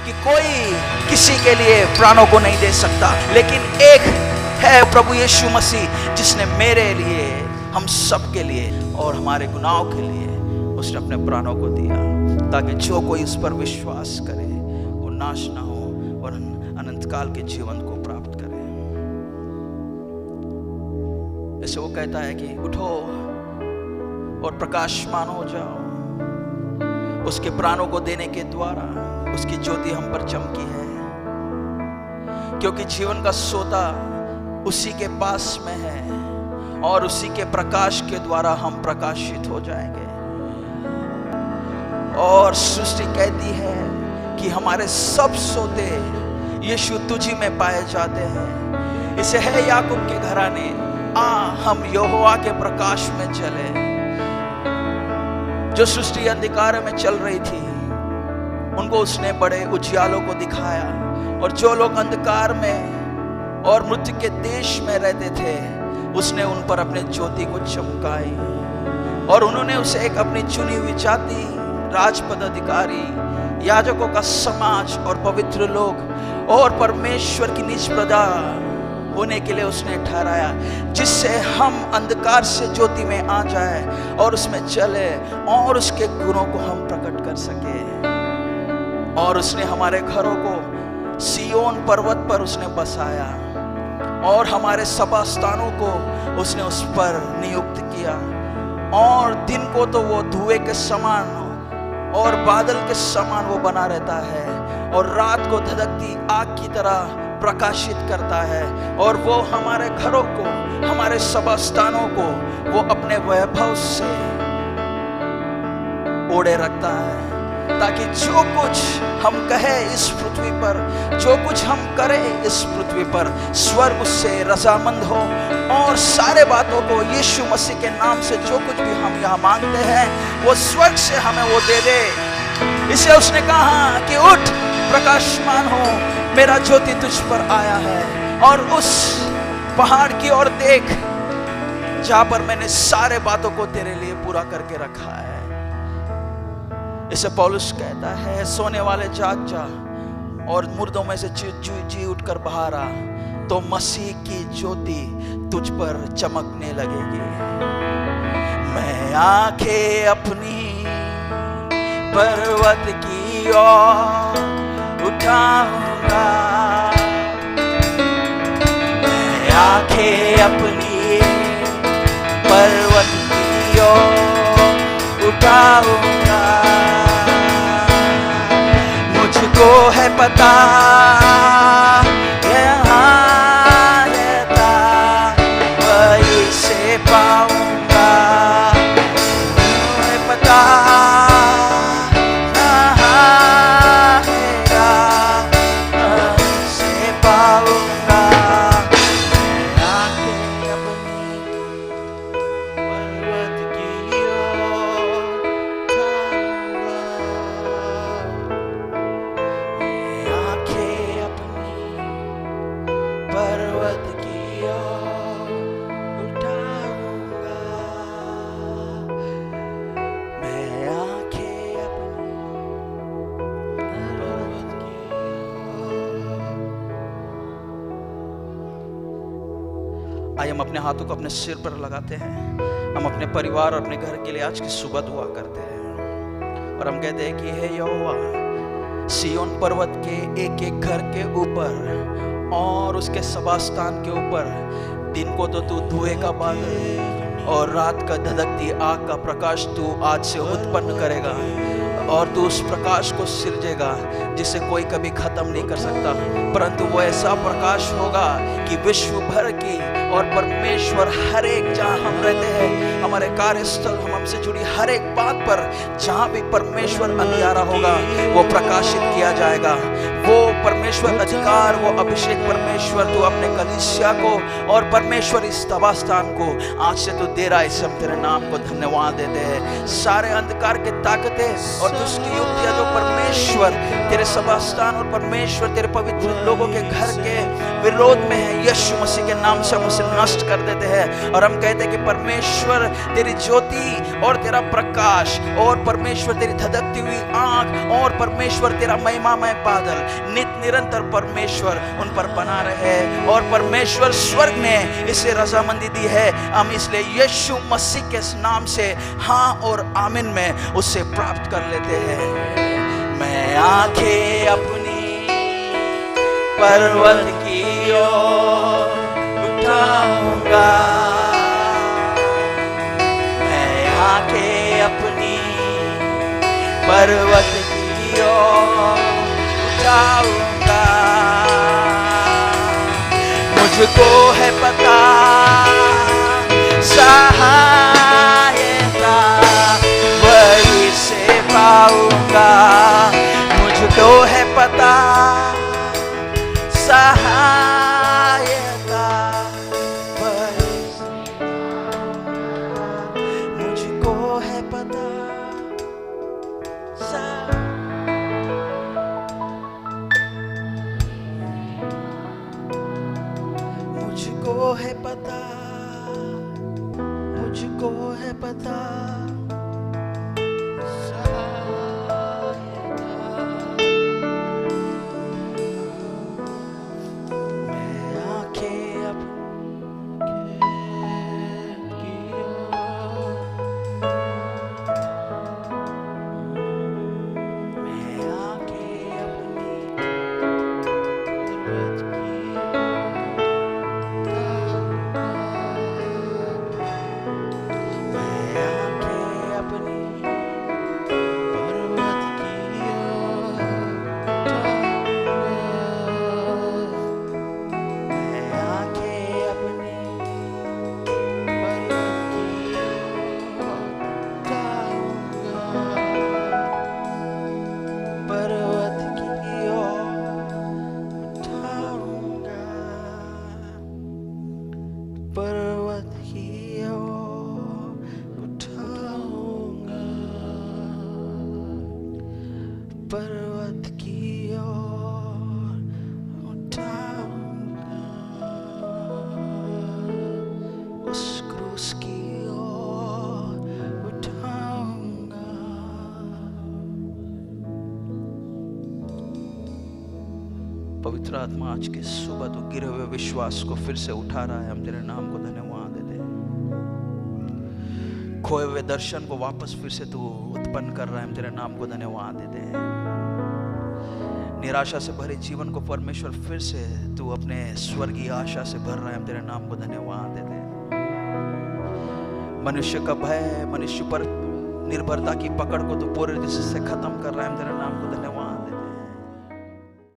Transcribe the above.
कि कोई किसी के लिए प्राणों को नहीं दे सकता, लेकिन एक है प्रभु यीशु मसीह जिसने मेरे लिए, हम सब के लिए और हमारे गुनाहों के लिए उसने अपने प्राणों को दिया, ताकि जो कोई उस पर विश्वास करे वो नाश ना हो और अनंत काल के जीवन को प्राप्त करे। ऐसे वो कहता है कि उठो और प्रकाशमान हो जाओ। उसके प्राणों को देने के द्वारा उसकी ज्योति हम पर चमकी है, क्योंकि जीवन का सोता उसी के पास में है और उसी के प्रकाश के द्वारा हम प्रकाशित हो जाएंगे। और सृष्टि कहती है कि हमारे सब सोते यीशु तुझी में पाए जाते हैं। इसे है याकूब के घराने, आ हम यहोवा के प्रकाश में चले। जो सृष्टि अंधकार में चल रही थी उनको उसने बड़े उजियालों को दिखाया, और जो लोग अंधकार में और मृत्यु के देश में रहते थे उसने उन पर अपने ज्योति को चमकाई, और उन्होंने उसे एक अपनी चुनी हुई जाति, राजपद अधिकारी, याजकों का समाज और पवित्र लोग और परमेश्वर की निज प्रजा होने के लिए उसने ठहराया, जिससे हम अंधकार से ज्योति में आ जाए और उसमें चले और उसके गुणों को हम प्रकट कर सके। और उसने हमारे घरों को सियोन पर्वत पर उसने बसाया और हमारे सभा स्थानों को उसने उस पर नियुक्त किया। और दिन को तो वो धुएं के समान और बादल के समान वो बना रहता है, और रात को धधकती आग की तरह प्रकाशित करता है, और वो हमारे घरों को, हमारे सभा स्थानों को वो अपने वैभव से ओढ़े रखता है, ताकि जो कुछ हम कहें इस पृथ्वी पर, जो कुछ हम करें इस पृथ्वी पर, स्वर्ग उससे रजामंद हो, और सारे बातों को यीशु मसीह के नाम से जो कुछ भी हम यहाँ मांगते हैं वो स्वर्ग से हमें वो दे दे। इसे उसने कहा कि उठ प्रकाशमान हो, मेरा ज्योति तुझ पर आया है, और उस पहाड़ की ओर देख जहां पर मैंने सारे बातों को तेरे लिए पूरा करके रखा है। इसे पौलुस कहता है, सोने वाले जाग जा और मुर्दों में से जी उठकर बाहर आ, तो मसीह की ज्योति तुझ पर चमकने लगेगी। मैं आंखें अपनी पर्वत की ओर उठाऊंगा, मैं आंखें अपनी पर्वत की ओर उठाऊंगा। मुझको है पता यहाँ रहता वही से पाऊंगा, मुझे पता आइए हम अपने हाथों को अपने सिर पर लगाते हैं। हम अपने परिवार और अपने घर के लिए आज की सुबह दुआ करते हैं, और हम कहते हैं कि हे यहोवा, सियोन पर्वत के एक एक घर के ऊपर और उसके सभास्थान के ऊपर दिन को तो तू धुएं का बादल और रात का धधकती आग का प्रकाश तू आज से उत्पन्न करेगा, और तू उस प्रकाश को सिरजेगा जिसे कोई कभी खत्म नहीं कर सकता, परंतु वो ऐसा प्रकाश होगा कि विश्व भर की और परमेश्वर हर एक जहाँ हम रहते हैं, हमारे कार्यस्थल, हम हमसे जुड़ी हर एक बात पर जहाँ भी परमेश्वर अंधियारा होगा वो प्रकाशित किया जाएगा। वो परमेश्वर अधिकार, वो अभिषेक परमेश्वर तू अपने कलीसिया को और परमेश्वर इस सभा स्थान को आज से तू दे रहा है। इस हम तेरे नाम को धन्यवाद देते हैं। सारे अंधकार के ताकतें और दुष्ट की युक्तियां जो परमेश्वर तेरे सभा स्थान और परमेश्वर तेरे पवित्र लोगों के घर के विरोध में है, यीशु मसीह के नाम से हम उसे नष्ट कर देते हैं। और हम कहते हैं कि परमेश्वर तेरी ज्योति और तेरा प्रकाश और परमेश्वर तेरी धधकती हुई आंख और परमेश्वर तेरा महिमामय बादल नित निरंतर परमेश्वर उन पर बना रहे। और परमेश्वर स्वर्ग ने इसे रजामंदी दी है, हम इसलिए यीशु मसीह के नाम से हाँ और आमीन में उससे प्राप्त कर लेते हैं। मैं आंखें अपनी पर्वत की ओर उठाऊंगा, मैं आंखें अपनी पर्वत की ओर उठाऊंगा। मुझको है पता सहायता वही से पाऊंगा, मुझको है पता सहायता वही से, मुझको है पता मुझको है पता, मुझको है पता पर्वत की ओर उठाऊंगा, उस क्रूस की ओर उठाऊंगा। पवित्र आत्मा आज की सुबह तू गिरे हुए विश्वास को फिर से उठा रहा है, हम तेरे नाम को धन्यवाद देते हैं। खोए हुए दर्शन को वापस फिर से तू उत्पन्न कर रहा है, हम तेरे नाम को धन्यवाद देते हैं। निराशा से भरे जीवन को परमेश्वर फिर से तू अपने स्वर्गीय आशा से भर रहा है, हम तेरे नाम को धन्यवाद देते हैं। मनुष्य का भय, मनुष्य पर निर्भरता की पकड़ को तू पूरे दिल से खत्म कर रहा है, हम तेरे नाम को धन्यवाद